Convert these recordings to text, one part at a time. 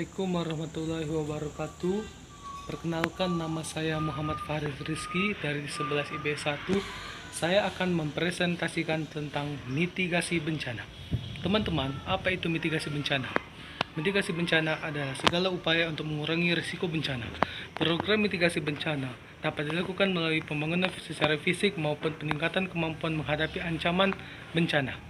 Assalamualaikum warahmatullahi wabarakatuh. Perkenalkan, nama saya Muhammad Farid Rizky dari 11 IB 1. Saya akan mempresentasikan tentang mitigasi bencana. Teman-teman, apa itu mitigasi bencana? Mitigasi bencana adalah segala upaya untuk mengurangi risiko bencana. Program mitigasi bencana dapat dilakukan melalui pembangunan secara fisik maupun peningkatan kemampuan menghadapi ancaman bencana.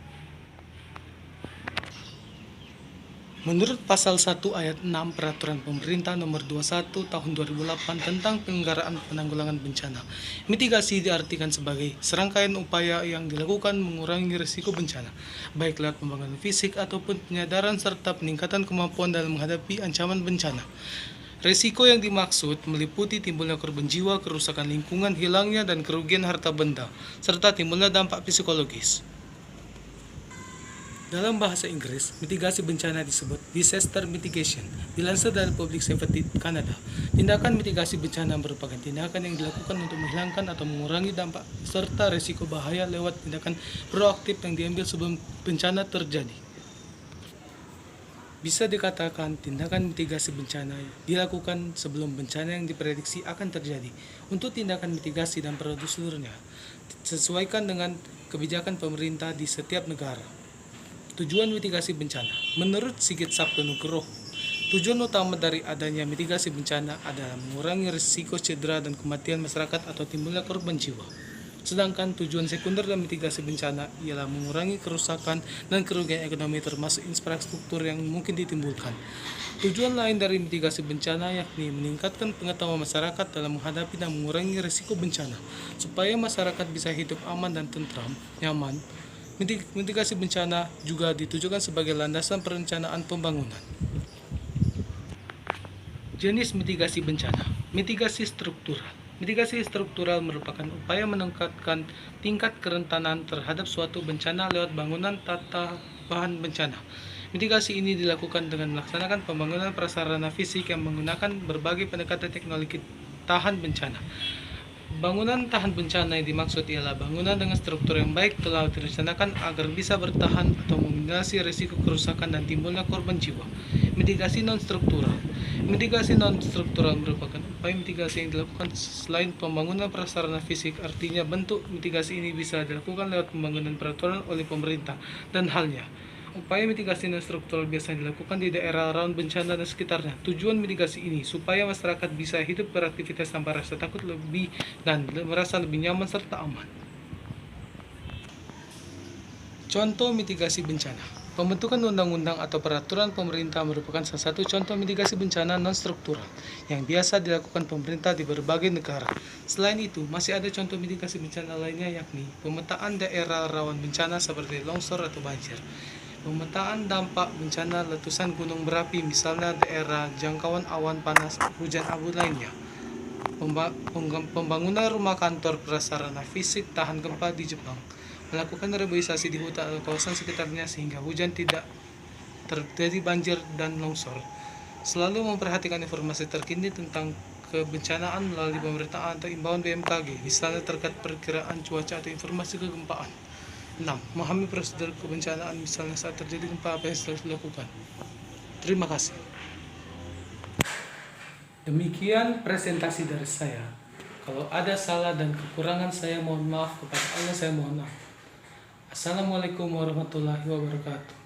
Menurut Pasal 1 Ayat 6 Peraturan Pemerintah Nomor 21 Tahun 2008 tentang penyelenggaraan penanggulangan bencana, mitigasi diartikan sebagai serangkaian upaya yang dilakukan mengurangi risiko bencana, baik lewat pembangunan fisik ataupun penyadaran serta peningkatan kemampuan dalam menghadapi ancaman bencana. Risiko yang dimaksud meliputi timbulnya korban jiwa, kerusakan lingkungan, hilangnya dan kerugian harta benda, serta timbulnya dampak psikologis. Dalam bahasa Inggris, mitigasi bencana disebut disaster mitigation. Dilansir dari Public Safety Canada, tindakan mitigasi bencana merupakan tindakan yang dilakukan untuk menghilangkan atau mengurangi dampak serta risiko bahaya lewat tindakan proaktif yang diambil sebelum bencana terjadi. Bisa dikatakan tindakan mitigasi bencana dilakukan sebelum bencana yang diprediksi akan terjadi. Untuk tindakan mitigasi dan prosedurnya, sesuaikan dengan kebijakan pemerintah di setiap negara. Tujuan mitigasi bencana. Menurut Sigit Sabto Nugroho, tujuan utama dari adanya mitigasi bencana adalah mengurangi risiko cedera dan kematian masyarakat atau timbulnya korban jiwa. Sedangkan tujuan sekunder dari mitigasi bencana ialah mengurangi kerusakan dan kerugian ekonomi termasuk infrastruktur yang mungkin ditimbulkan. Tujuan lain dari mitigasi bencana yakni meningkatkan pengetahuan masyarakat dalam menghadapi dan mengurangi risiko bencana, supaya masyarakat bisa hidup aman dan tentram, nyaman. Mitigasi bencana juga ditujukan sebagai landasan perencanaan pembangunan. Jenis mitigasi bencana. Mitigasi struktural. Mitigasi struktural merupakan upaya meningkatkan tingkat kerentanan terhadap suatu bencana lewat bangunan tata bahan bencana. Mitigasi ini dilakukan dengan melaksanakan pembangunan prasarana fisik yang menggunakan berbagai pendekatan teknologi tahan bencana. Bangunan tahan bencana yang dimaksud ialah bangunan dengan struktur yang baik telah direncanakan agar bisa bertahan atau meminimalisasi risiko kerusakan dan timbulnya korban jiwa. Mitigasi non-struktural. Mitigasi non-struktural merupakan upaya mitigasi yang dilakukan selain pembangunan prasarana fisik, artinya bentuk mitigasi ini bisa dilakukan lewat pembangunan peraturan oleh pemerintah dan halnya. Upaya mitigasi non-struktural biasanya dilakukan di daerah rawan bencana dan sekitarnya. Tujuan mitigasi ini supaya masyarakat bisa hidup beraktivitas tanpa rasa takut lebih dan merasa lebih nyaman serta aman. Contoh mitigasi bencana. Pembentukan undang-undang atau peraturan pemerintah merupakan salah satu contoh mitigasi bencana non-struktural yang biasa dilakukan pemerintah di berbagai negara. Selain itu, masih ada contoh mitigasi bencana lainnya yakni pemetaan daerah rawan bencana seperti longsor atau banjir. Pemetaan dampak bencana letusan gunung berapi, misalnya daerah jangkauan awan panas, hujan abu lainnya. Pembangunan rumah kantor prasarana fisik tahan gempa di Jepang. Melakukan reboisasi di hutan atau kawasan sekitarnya sehingga hujan tidak terjadi banjir dan longsor. Selalu memperhatikan informasi terkini tentang kebencanaan melalui pemberitaan atau imbauan BMKG, misalnya terkait perkiraan cuaca atau informasi kegempaan. 6. Memahami prosedur kebencanaan, misalnya saat terjadi gempa apa yang harus dilakukan. Terima kasih. Demikian presentasi dari saya. Kalau ada salah dan kekurangan saya mohon maaf, kepada Allah saya mohon maaf. Assalamualaikum warahmatullahi wabarakatuh.